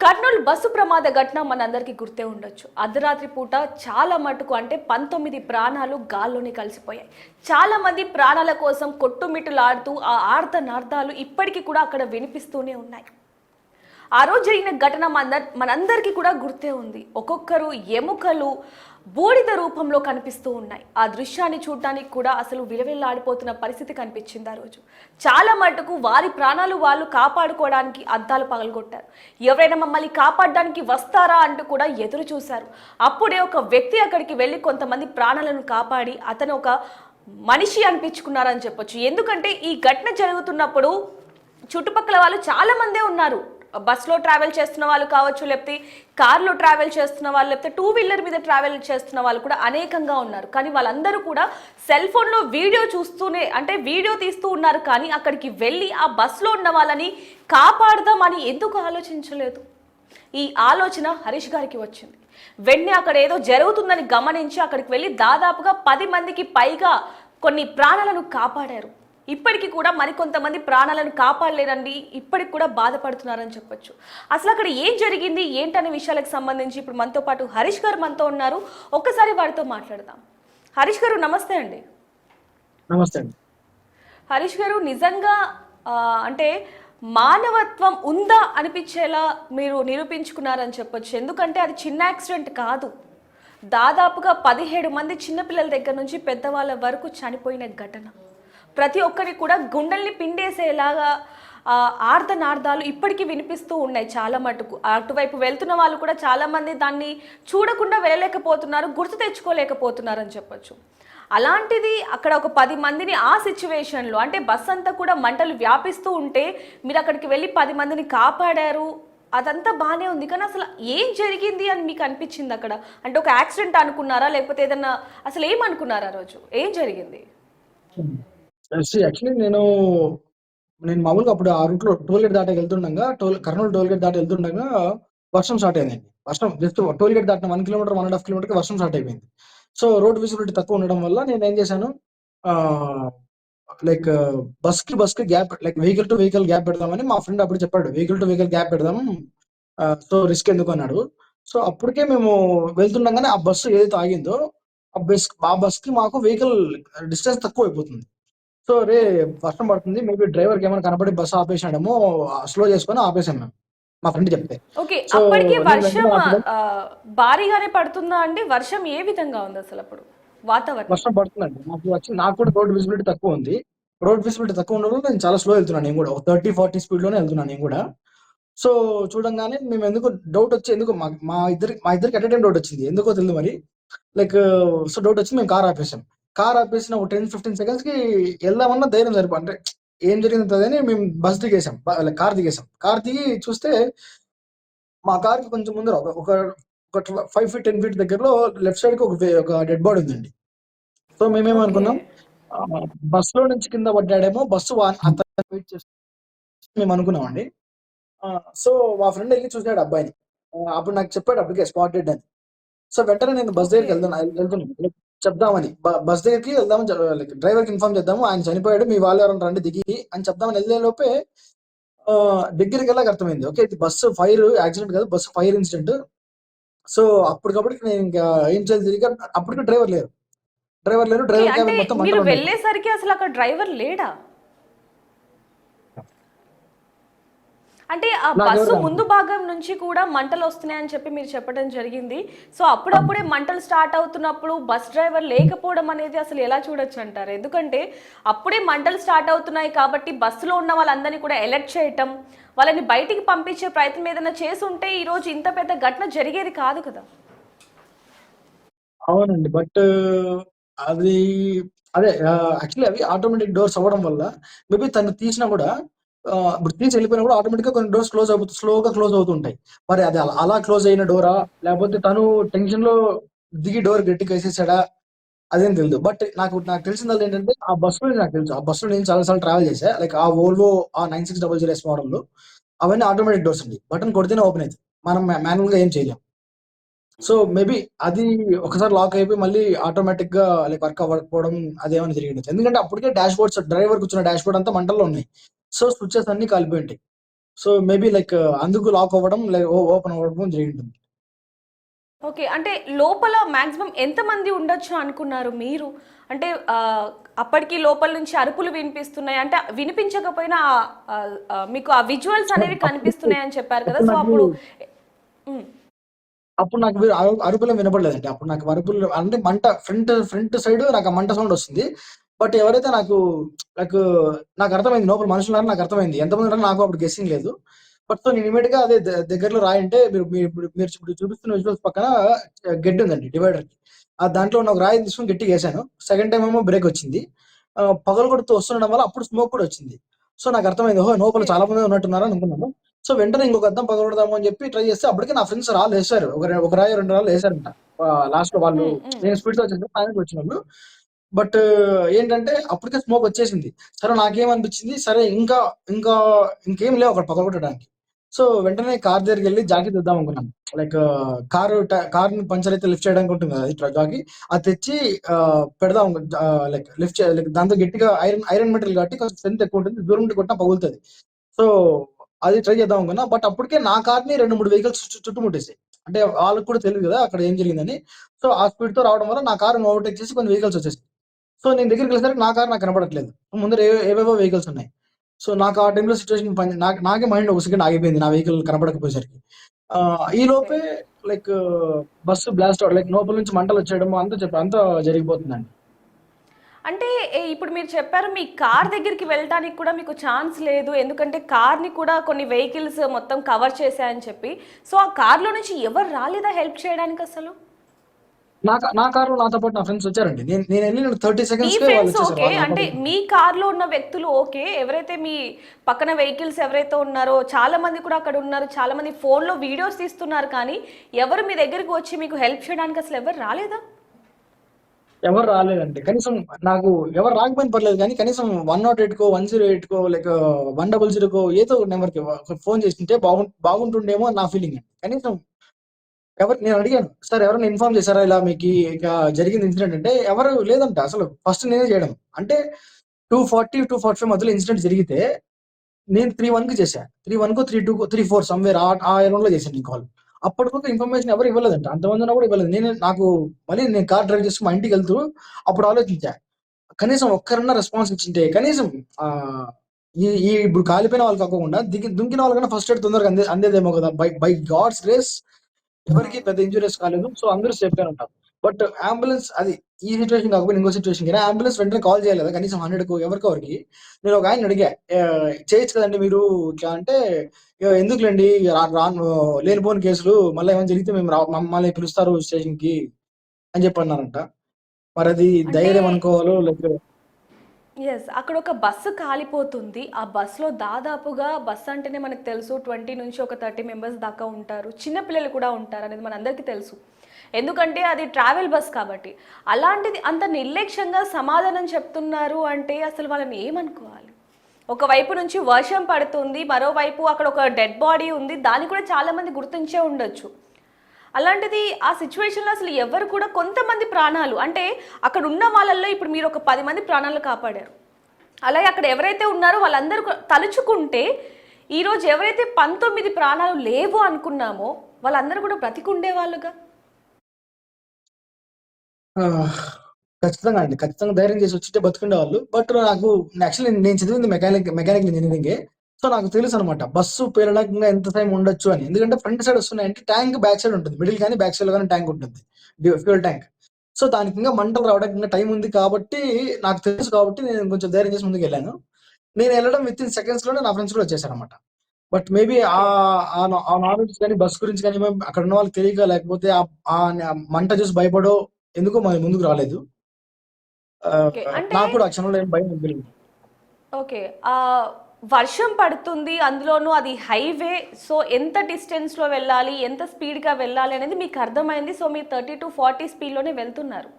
Kurnool bus ప్రమాద ఘటన మనందరికీ గుర్తే ఉండొచ్చు. అర్ధరాత్రి పూట చాలా మటుకు అంటే 19 ప్రాణాలు గాల్లోనే కలిసిపోయాయి. చాలా మంది ప్రాణాల కోసం కొట్టుమిట్టులాడుతూ ఆ ఆర్తనార్దాలు ఇప్పటికీ కూడా అక్కడ వినిపిస్తూనే ఉన్నాయి. ఆ రోజు జరిగిన ఘటన మనందరికీ కూడా గుర్తే ఉంది. ఒక్కొక్కరు ఎముకలు బూడిద రూపంలో కనిపిస్తూ ఉన్నాయి. ఆ దృశ్యాన్ని చూడడానికి కూడా అసలు విలవిల్లాడిపోతున్న పరిస్థితి కనిపించింది. ఆ రోజు చాలా మటుకు వారి ప్రాణాలు వాళ్ళు కాపాడుకోవడానికి అద్దాలు పగలగొట్టారు. ఎవరైనా మమ్మల్ని కాపాడడానికి వస్తారా అంటూ కూడా ఎదురు చూశారు. అప్పుడే ఒక వ్యక్తి అక్కడికి వెళ్ళి కొంతమంది ప్రాణాలను కాపాడి అతను ఒక మనిషి అనిపించుకున్నారని చెప్పొచ్చు. ఎందుకంటే ఈ ఘటన జరుగుతున్నప్పుడు చుట్టుపక్కల వాళ్ళు చాలా మందే ఉన్నారు. బస్సులో ట్రావెల్ చేస్తున్న వాళ్ళు కావచ్చు, లేకపోతే కార్లో ట్రావెల్ చేస్తున్న వాళ్ళు, లేకపోతే టూ వీలర్ మీద ట్రావెల్ చేస్తున్న వాళ్ళు కూడా అనేకంగా ఉన్నారు. కానీ వాళ్ళందరూ కూడా సెల్ ఫోన్లో వీడియో చూస్తూనే అంటే వీడియో తీస్తూ ఉన్నారు. కానీ అక్కడికి వెళ్ళి ఆ బస్సులో ఉన్న వాళ్ళని కాపాడదామని ఎందుకు ఆలోచించలేదు? ఈ ఆలోచన హరీష్ గారికి వచ్చింది. వెంటనే అక్కడ ఏదో జరుగుతుందని గమనించి అక్కడికి వెళ్ళి దాదాపుగా 10 మందికి పైగా కొన్ని ప్రాణాలను కాపాడారు. ఇప్పటికీ కూడా మరికొంతమంది ప్రాణాలను కాపాడలేరండి, ఇప్పటికి కూడా బాధపడుతున్నారని చెప్పొచ్చు. అసలు అక్కడ ఏం జరిగింది ఏంటనే విషయాలకు సంబంధించి ఇప్పుడు మనతో పాటు హరీష్ గారు మనతో ఉన్నారు. ఒక్కసారి వారితో మాట్లాడదాం. హరీష్ గారు నమస్తే అండి. నమస్తే అండి. హరీష్ గారు, నిజంగా అంటే మానవత్వం ఉందా అనిపించేలా మీరు నిరూపించుకున్నారని చెప్పొచ్చు. ఎందుకంటే అది చిన్న యాక్సిడెంట్ కాదు. దాదాపుగా 17 మంది చిన్నపిల్లల దగ్గర నుంచి పెద్దవాళ్ళ వరకు చనిపోయిన ఘటన. ప్రతి ఒక్కరికి కూడా గుండెల్ని పిండేసేలాగా ఆర్తనార్దాలు ఇప్పటికీ వినిపిస్తూ ఉన్నాయి. చాలా మటుకు అటువైపు వెళ్తున్న వాళ్ళు కూడా చాలామంది దాన్ని చూడకుండా వెళ్ళలేకపోతున్నారు, గుర్తు తెచ్చుకోలేకపోతున్నారు అని చెప్పొచ్చు. అలాంటిది అక్కడ ఒక 10 మందిని ఆ సిచ్యువేషన్లో అంటే బస్ అంతా కూడా మంటలు వ్యాపిస్తూ ఉంటే మీరు అక్కడికి వెళ్ళి 10 మందిని కాపాడారు. అదంతా బాగానే ఉంది, కానీ అసలు ఏం జరిగింది అని మీకు అనిపించింది అక్కడ? అంటే ఒక యాక్సిడెంట్ అనుకున్నారా, లేకపోతే ఏదన్నా అసలు ఏమనుకున్నారా? ఆ రోజు ఏం జరిగింది? యాక్చువల్లీ నేను మామూలుగా అప్పుడు ఆ రూట్ లో టోల్ గేట్ దాటి వెళ్తుండగా కర్నూలు టోల్ గేట్ దాటి వెళ్తుండగా వర్షం స్టార్ట్ అయిందండి. వర్షం జస్ట్ టోల్ గేట్ దాటిన 1 కిలోమీటర్ 1.5 కిలోమీటర్ వర్షం స్టార్ట్ అయిపోయింది. సో రోడ్ విజిబిలిటీ తక్కువ ఉండడం వల్ల నేను ఏం చేశాను, లైక్ బస్ కి gap, like vehicle to vehicle gap పెడదామని మా ఫ్రెండ్ అప్పుడు చెప్పాడు. వెహికల్ టు వెహికల్ గ్యాప్ పెడదాం, సో రిస్క్ ఎందుకు అన్నాడు. సో అప్పటికే మేము వెళ్తుండగానే ఆ బస్సు ఏదైతే ఆగిందో ఆ బస్ కి మాకు వెహికల్ డిస్టెన్స్ తక్కువ అయిపోతుంది. సో రే వర్షం పడుతుంది, మేబీ డ్రైవర్కి ఏమైనా కనపడి బస్సు ఆపేసాడేమో, స్లో చేసుకొని ఆపేసాం మేము, మా ఫ్రెండ్ చెప్తే. ఓకే, సో అప్పటికే నేను వర్షం వెంటనే భారీగానే పడుతుందా అండి? వర్షం ఏ విధంగా ఉంది అసలు అప్పుడు వాతావరణం? వర్షం పడుతుందండి. నాకు కూడా రోడ్ విజిబిలిటీ తక్కువ ఉంది. రోడ్ విజిబిలిటీ తక్కువ ఉండడం నేను చాలా స్లో వెళ్తున్నాను. నేను కూడా ఒక 30-40 స్పీడ్ లోనే వెళ్తున్నాను నేను కూడా. సో చూడంగానే మేము ఎందుకు డౌట్ వచ్చి, ఎందుకు మా ఇద్దరికి అట్ టైం డౌట్ వచ్చింది, ఎందుకో తెలియదు మరి. లైక్ సో డౌట్ వచ్చి మేము కార్ ఆపేసాం. కార్ ఆపేసిన ఒక 10-15 సెకండ్స్ కి వెళ్దామన్నా ధైర్యం సరిపో, అంటే ఏం జరిగిందని మేము బస్ దిగేసాం, కార్ దిగేసాం. కార్ దిగి చూస్తే మా కార్ కి కొంచెం ముందర ఒక 5 ఫీట్ 10 ఫీట్ దగ్గరలో లెఫ్ట్ సైడ్ కి ఒక డెడ్ బాడీ ఉందండి. So okay. మేమేమనుకున్నాం, బస్ లో నుంచి కింద పడ్డాడేమో, బస్సు అంత వెయిట్ చేసి మేము అనుకున్నామండి. సో మా ఫ్రెండ్ వెళ్ళి చూసాడు అబ్బాయిని. అప్పుడు నాకు చెప్పాడు అప్పటికే స్పాట్ డెడ్ అని. సో వెంటనే నేను బస్ దగ్గరికి ఓకే. వెళ్తున్నాను చెప్దామని, బస్ దగ్గరికి వెళ్దామని, లైక్ డ్రైవర్ కి ఇన్ఫార్మ్ చేద్దాము, ఆయన చనిపోయాడు, మీ వాళ్ళు ఎవరైనా రండి దిగి అని చెప్దామని వెళ్ళే లోపే దగ్గరికి వెళ్ళాక అర్థమైంది, ఓకే ఇది బస్సు ఫైర్ యాక్సిడెంట్ కాదు, బస్సు ఫైర్ ఇన్సిడెంట్. సో అప్పటికప్పటికి నేను ఇంకా ఏం చేయాలి తిరిగి, అప్పటికి డ్రైవర్ లేరు, ఓకే, డ్రైవర్ అంటే క్యాబిన్ మొత్తం మీరు మంటలు ఉన్నాయి. వెళ్ళేసరికి అసలు అక్కడ డ్రైవర్ లేడా? అంటే ఆ నాకెవరు బస్సు కనపడలేదు. ముందు భాగం నుంచి కూడా మంటలు వస్తున్నాయని చెప్పి మీరు చెప్పడం జరిగింది. సో అప్పుడప్పుడే మంటలు స్టార్ట్ అవుతున్నప్పుడు బస్ డ్రైవర్ లేకపోవడం అనేది అసలు ఎలా చూడొచ్చు అంటారు? ఎందుకంటే అప్పుడే మంటలు స్టార్ట్ అవుతున్నాయి కాబట్టి బస్సులో ఉన్న వాళ్ళందరినీ కూడా అలర్ట్ చేయటం, వాళ్ళని బయటికి పంపించే ప్రయత్నం ఏదైనా చేసి ఉంటే ఈరోజు ఇంత పెద్ద ఘటన జరిగేది కాదు కదా. అవునండి, బట్ అది అదే యాక్చువల్లీ అవి ఆటోమేటిక్ డోర్స్ అవ్వడం వల్ల మేబీ తను తీసినా కూడా, ఇప్పుడు తీసి వెళ్ళిపోయినా కూడా ఆటోమేటిక్ గా కొన్ని డోర్స్ స్లోగా క్లోజ్ అవుతుంటాయి. మరి అది అలా క్లోజ్ అయిన డోరా, లేకపోతే తను టెన్షన్ లో దిగి డోర్ గట్టిగా వేసేసాడా, అదేం తెలియదు. బట్ నాకు తెలిసింది ఏంటంటే, ఆ బస్సులో నాకు తెలుసు, ఆ బస్సులో నేను చాలాసార్లు ట్రావెల్ చేశా. లైక్ ఆ ఓల్వో ఆ 9600S మోడల్ లో అవన్నీ ఆటోమేటిక్ డోర్స్ అండి, బటన్ కొడితేనే ఓపెన్ అవుతుంది, మనం మాన్యువల్ గా ఏం చేయలేం. సో మేబీ అది ఒకసారి లాక్ అయిపోయి మళ్ళీ ఆటోమేటిక్ గా లైక్ వర్క్ అవ్వకపోవడం అదేమైనా జరిగింది. ఎందుకంటే అప్పటికే డాష్ బోర్డ్స్, డ్రైవర్ కూర్చున్న డాష్ బోర్డ్ అంతా మంటల్లో ఉన్నాయి. సో స్విచెస్ అన్ని కాలిపోయి ఉంటాయి. సో మేబీ లైక్ అందుకు లాక్ అవ్వడం ఓపెన్ అవ్వడం జరిగి ఉంటుంది. ఓకే. అంటే లోపల మాక్సిమం ఎంతమంది ఉండొచ్చు అనుకున్నారు మీరు? అంటే అప్పటికి లోపల నుంచి అరుపులు వినిపిస్తున్నాయి. అంటే వినిపించకపోయినా మీకు ఆ విజువల్స్ అనేవి అప్పుడు కనిపిస్తున్నాయని చెప్పారు కదా! అప్పుడు సో, నాకు అప్పుడు హ్మ్. అప్పుడు నాకు అరుపులు వినపడలేదండి. అప్పుడు నాకు అరుపులు అంటే ఫ్రంట్ సైడ్ నాకు ఆ మంట సౌండ్ వస్తుంది. బట్ ఎవరైతే నాకు నాకు అర్థమైంది లోపల మనుషులున్నారని నాకు అర్థమైంది. ఎంతమంది ఉన్నారో నాకు అప్పుడు గెస్సింగ్ లేదు. బట్ సో నేను ఇమ్మీడియేట్‌గా అదే దగ్గరలో రాయుంటే మీరు ఇప్పుడు చూపిస్తున్న విజువల్స్ పక్కన గెడ్డి ఉందండి డివైడర్‌కి. దాంట్లో ఉన్న ఒక రాయిని తీసుకొని గట్టిగా ఏసాను. సెకండ్ టైమ్ ఏమో బ్రేక్ వచ్చింది. పగలగొడుతూ వస్తుండడం వల్ల అప్పుడు స్మోక్ కూడా వచ్చింది. సో నాకు అర్థమైంది. ఓహో! లోపల ఓకే. చాలా మంది ఉన్నట్టున్నారు అనుకున్నాను. సో వెంటనే ఇంకొక అద్దం పగలగొడదాము అని చెప్పి ట్రై చేస్తే అప్పటికే నా ఫ్రెండ్స్ రాళ్ళేశారు. ఒక రాయో, 2 రాళ్ళు ఏశారంట. లాస్ట్‌లో వాళ్ళు హ్మ్. హ్మ్. నేను స్పీడ్‌తో వచ్చేసాను. ఫైనల్‌గా వచ్చినోళ్ళు. బట్ ఏంటంటే అప్పటికే స్మోక్ వచ్చేసింది. సరే నాకేమనిపించింది, సరే ఇంకా ఇంకేం లేవు అక్కడ పగలగొట్టడానికి. సో వెంటనే కార్ దగ్గరికెళ్ళి జాకీ తెద్దాం అనుకున్నాను. లైక్ కార్‌ని పంక్చర్ అయితే లిఫ్ట్ చేయడానికి ఉంటుంది కదా! జాకీ అది తెచ్చి పెడదాం లైక్ లైక్ దాంతో గట్టిగా ఐరన్ మెటీరియల్ కాబట్టి కొంచెం స్ట్రెంత్ ఎక్కువ ఉంటుంది. దూరం నుండి కొట్టినా పగులుతది. సో అది ట్రై చేద్దాం అనుకున్నా. బట్ అప్పటికే నా కార్‌ని 2, 3 వెహికల్స్ చుట్టుముట్టేసాయి. అంటే వాళ్ళకి కూడా తెలీదు కదా! అక్కడ ఏం జరిగిందని. సో ఆ స్పీడ్‌తో రావడం వల్ల నా కారుని ఓవర్‌టేక్ చేసి కొన్ని వెహికల్స్ వచ్చేసాయి. సో నేను దగ్గరికెళ్ళేసరికి నా కారు నాకు కనపడట్లేదు. ముందర ఏవేవో వెహికల్స్ ఉన్నాయి. సో నాకు ఆ టైమ్‌లో సిట్యుయేషన్ నాకే మైండ్ ఒక సెకండ్ ఆగిపోయింది. నా వెహికల్ కనపడకపోయేసరికి. ఈ ఓకే. లోపే లైక్ బస్సు బ్లాస్ట్ లైక్ లోపల నుంచి మంటలొచ్చేయడము అంతా జరిగిపోతుందండి. అంటే ఇప్పుడు మీరు చెప్పారు మీ కార్ దగ్గరికి వెళ్ళటానికి కూడా మీకు ఛాన్స్ లేదు. ఎందుకంటే కార్‌ని కూడా కొన్ని వెహికల్స్ మొత్తం కవర్ చేశాయని చెప్పి. సో, ఆ కార్‌లో నుంచి ఎవరు రాలేదా హెల్ప్ చేయడానికసలు? నా కారులో నాతో పాటు నా ఫ్రెండ్స్ వచ్చారండి. నేనెళ్ళిన 30 మీ సెకండ్స్‌కే ఫ్రెండ్స్ వాళ్ళొచ్చేసారు. ఓకే. వాళ్ళు నా అంటే పాటు మీ కార్‌లో ఉన్న వ్యక్తులు ఓకే. ఎవరైతే మీ పక్కన వెహికల్స్ ఎవరైతే ఉన్నారో చాలా మంది కూడా అక్కడ ఉన్నారు. చాలా మంది ఫోన్‌లో వీడియోస్ తీస్తున్నారు కానీ, ఎవరు మీ దగ్గరికి వచ్చి మీకు హెల్ప్ చేయడానికి అసలు ఎవరు రాలేదా? ఎవరు రాలేదండి. కనీసం నాకు ఎవరు రాకపోయినా పర్లేదు గానీ, కనీసం 108కో, 108కో లేక 100కో ఏదో ఒక నంబర్‌కి ఫోను చేసుంటే బాగుంటుండేమో అని నా ఫీలింగండి. కనీసం నేనడిగాను. సార్ ఎవరైనా ఇన్ఫార్మ్ చేసారా? ఇలా మీకీ ఇక జరిగింది ఇన్సిడెంట్ అంటే, ఎవరు లేదంట అసలు. ఫస్ట్ నేనే చేయడం. అంటే 2:40, 2:45 మధ్యలో ఇన్సిడెంట్ జరిగితే, నేను 3:01కి చేశా. 3:01కో, 3:02కో, 3:04 సమ్‌వేర్ ఆ అరౌండ్‌లో చేశాను నేను కాల్. అప్పటివరకు ఇన్ఫర్మేషన్ ఎవరు ఇవ్వలేదంట. అంతమందున్నా కూడా ఇవ్వలేదు. మళ్ళీ నేను కార్ డ్రైవ్ చేస్తూ మా ఇంటికెళ్తూ అప్పుడు ఆలోచించా. కనీసం ఒక్కరన్నా రెస్పాన్స్ ఇచ్చుంటే కనీసం ఆహ్, ఈ ఈ ఇప్పుడు కాలిపోయిన వాళ్ళు కాకోకుండా దుంకిన వాళ్ళకన్నా ఫస్ట్ ఎయిడ్ తొందరగా అందేదేమో కదా! బై బై గాడ్స్ గ్రేస్ ఎవరికీ అవును. పెద్ద ఇంజ్యూరీస్ కాలేదు. సో, అందరూ సేఫ్‌గానే ఉన్నారు. బట్ అంబులెన్స్ అది ఈ సిట్యుయేషన్ కాకపోయినా ఇంకో సిట్యుయేషన్‌కైనా అంబులెన్స్ వెంటనే కాల్ చేయాలి కదా! కనీసం 100కో ఎవరికో ఒకరికి. నేను ఒక ఆయన్ని అడిగా. చేయొచ్చు కదండీ మీరు ఇట్లా అంటే, ఎందుకులెండి రాను లేనిపోని కేసులు మళ్ళా ఏమైనా జరిగితే మమ్మల్ని పిలుస్తారు స్టేషన్‌కి" అని చెప్పి అన్నారంట. మరది అంటే ధైర్యం అనుకోవాలో లేకపోతే యెస్. అక్కడొక బస్సు కాలిపోతుంది. ఆ బస్‌లో దాదాపుగా బస్ అంటేనే మనకు తెలుసు 20 నుంచి ఒక 30 మెంబర్స్ దాకా ఉంటారు. చిన్న పిల్లలు కూడా ఉంటారనేది మనందరికీ తెలుసు. ఎందుకంటే అది ట్రావెల్ బస్ కాబట్టి. అలాంటిది అంత నిర్లక్ష్యంగా సమాధానం చెప్తున్నారు అంటే అసలు వాళ్ళని ఏమనుకోవాలి? ఒకవైపు నుంచి వర్షం పడుతుంది. మరోవైపు అక్కడ ఒక డెడ్ బాడీ ఉంది. దాన్ని కూడా చాలామంది గుర్తించే ఉండొచ్చు. అలాంటిది ఆ సిచ్యువేషన్‌లో అసలు ఎవరు కూడా కొంతమంది ప్రాణాలు అంటే అక్కడ ఉన్న వాళ్ళల్లో ఇప్పుడు మీరు ఒక 10 మంది ప్రాణాలు కాపాడారు. అలాగే అక్కడ ఎవరైతే ఉన్నారో వాళ్ళందరూ తలుచుకుంటే ఈరోజు ఎవరైతే 19 ప్రాణాలు లేవు అనుకున్నామో వాళ్ళందరూ కూడా బ్రతికుండేవాళ్ళుగా. ఆ! ఖచ్చితంగా అండి. ఖచ్చితంగా ధైర్యం చేసి వచ్చుంటే బతికుండేవాళ్ళు. బట్ యాక్చువల్లీ నేను చదివింది మెకానికల్ ఇంజినీరింగే. సో, నాకు తెలుసనమాట. బస్సు పేలడానికి ఇంకా ఎంత టైం ఉండొచ్చు అని. ఎందుకంటే ఫ్రంట్ సైడ్ వస్తున్నాయంటే ట్యాంక్ బ్యాక్ సైడ్ ఉంటుంది. మిడిల్ గాని, బ్యాక్ సైడ్‌లో గాని ట్యాంక్ ఉంటుంది. Fuel tank. సో, దానికి ఇంకా మంటలు రావడానికి ఇంకా టైం ఉంది కాబట్టి నాకు తెలుసు కాబట్టి నేను కొంచెం ధైర్యం చేసి ముందుకెళ్ళాను. నేనెళ్ళడం వితిన్ సెకండ్స్‌లోనే నా ఫ్రెండ్స్ కూడా వచ్చేసారనమాట. But maybe okay. ఆ నాలెడ్జ్ గాని, బస్ గురించి గాని అక్కడున్న వాళ్ళకి తెలియక లేకపోతే మంట చూసి భయపడో ఎందుకో మరి ముందుకు రాలేదు. ఓకే. అంటే నాకు కూడా ఆ క్షణంలో ఏం భయం అనిపియలేదు. ఓకే. వర్షం పడుతుంది. అందులోనూ అది హైవే. సో, ఎంత డిస్టెన్స్‌లో వెళ్ళాలి? ఎంత స్పీడ్‌గా వెళ్ళాలి? అనేది మీకు అర్థమైంది. సో, మీరు 30-40 స్పీడ్‌లోనే వెళ్తున్నారు.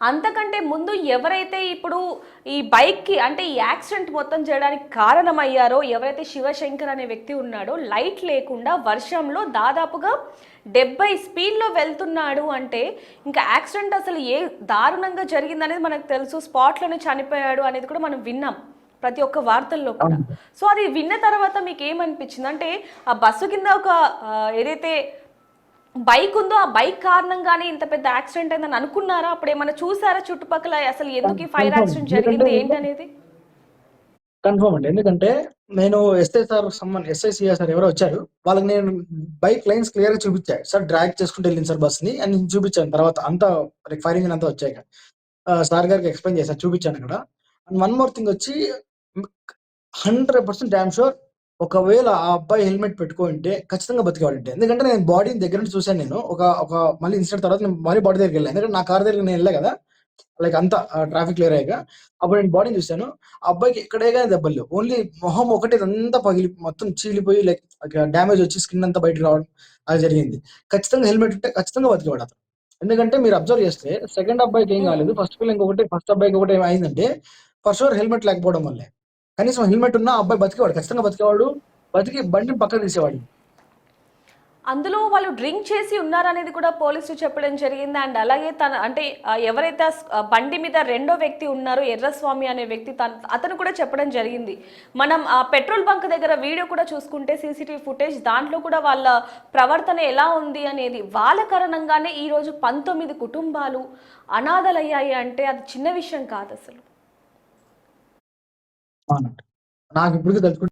అంతకంటే ముందు ఎవరైతే ఇప్పుడు ఈ బైక్‌కి అంటే ఈ యాక్సిడెంట్ మొత్తం చేయడానికి కారణమయ్యారో, ఎవరైతే శివశంకర్ అనే వ్యక్తి ఉన్నాడో, లైట్ లేకుండా వర్షంలో దాదాపుగా 70 స్పీడ్‌లో వెళ్తున్నాడు అంటే, ఇంకా యాక్సిడెంట్ అసలు ఏ దారుణంగా జరిగిందనేది మనకు తెలుసు. స్పాట్‌లోనే చనిపోయాడు అనేది కూడా మనం విన్నాం. ప్రతి ఒక్క వార్తల్లో కూడా. అవును. సో అది విన్న తర్వాత మీకు ఏమనిపించింది? అంటే ఆ బస్సు కింద ఒక ఏదైతే బైక్ ఉందో ఆ బైక్ కారణంగానే ఇంత పెద్ద యాక్సిడెంట్ అయిందని అనుకున్నారా? అప్పుడు ఏమైనా చూసారా చుట్టుపక్కల అసలు ఎందుకు ఈ ఫైర్ కన్ఫర్మ్. యాక్సిడెంట్ ఎందుకంటే జరిగింది ఏంటనేది? కన్ఫర్మ్ అండి. ఎందుకంటే నేను ఎస్ఐ, సిఐ సార్ ఎవరో వచ్చారు. వాళ్ళకి నేను బైక్ లైన్స్ క్లియర్‌గా చూపిచ్చా. సార్ డ్రాగ్ చేసుకుంటూ వెళ్ళింది సార్ బస్‌ని అని నేను చూపిచ్చాను తర్వాత అంతా ఫైర్ ఇంజిన్ అంతా వచ్చాక. సార్ గారికి ఎక్స్‌ప్లెయిన్ చేశా. చూపిచ్చానక్కడ. అండ్ వన్ మోర్ థింగ్ వచ్చి 100% డామ్ షూర్ ఒకవేళ ఆ అబ్బాయి హెల్మెట్ పెట్టుకోనుంటే ఖచ్చితంగా బతికేవాడండి. ఎందుకంటే నేను బాడీని దగ్గర నుంచి చూసాను నేను. ఒక ఒక మళ్ళీ ఇన్సిడెంట్ తర్వాత నేను మళ్ళీ బాడీ దగ్గరికెళ్ళా. ఎందుకంటే నా కార్ దగ్గరికి నేను ఎళ్ళా గదా! లైక్ అంతా ట్రాఫిక్ క్లియర్ అయ్యాక. అప్పుడు నేను బాడీని చూసాను. ఆ అబ్బాయికి ఎక్కడే గాని దెబ్బలు లేవు. ఓన్లీ మొహం ఒకటే ఇదంతా పగిలి మొత్తం చీలిపోయి లైక్ డ్యామేజ్ వచ్చి స్కిన్ అంతా బయటకి రావడం అది జరిగింది. ఖచ్చితంగా హెల్మెట్ ఉంటే ఖచ్చితంగా బతికేవాడు అతను. ఎందుకంటే మీరు అబ్జర్వ్ చేస్తే సెకండ్ అబ్బాయికి ఏం హ్మ్. కాలేదు. ఫస్ట్ అబ్బాయికి ఒకటి ఏమైందంటే ఫర్ షూర్ హెల్మెట్ లేకపోవడం వల్లే. కనీసం హెల్మెట్ ఉన్నా ఆ అబ్బాయి బతికేవాడు. ఖచ్చితంగా బతికేవాడు. బతికి బండిని పక్కకు తీసేవాడు. అందులో వాళ్ళు డ్రింక్ చేసి ఉన్నారనేది కూడా పోలీసులు చెప్పడం జరిగింది. అండ్ అలాగే తన అంటే ఎవరైతే బండి మీద రెండో వ్యక్తి ఉన్నారో ఎర్రస్వామి అనే వ్యక్తి అతను కూడా చెప్పడం జరిగింది. మనం ఆ పెట్రోల్ బంక్ దగ్గర వీడియో కూడా చూసుకుంటే సీసీటీవీ ఫుటేజ్ దాంట్లో కూడా వాళ్ళ ప్రవర్తన ఎలా ఉంది అనేది వాళ్ళ కారణంగానే ఈరోజు 19 కుటుంబాలు అనాథలయ్యాయి అంటే అది చిన్న విషయం కాదు అసలు. అవునండి. నాకిప్పటికి తలుచుకుంటే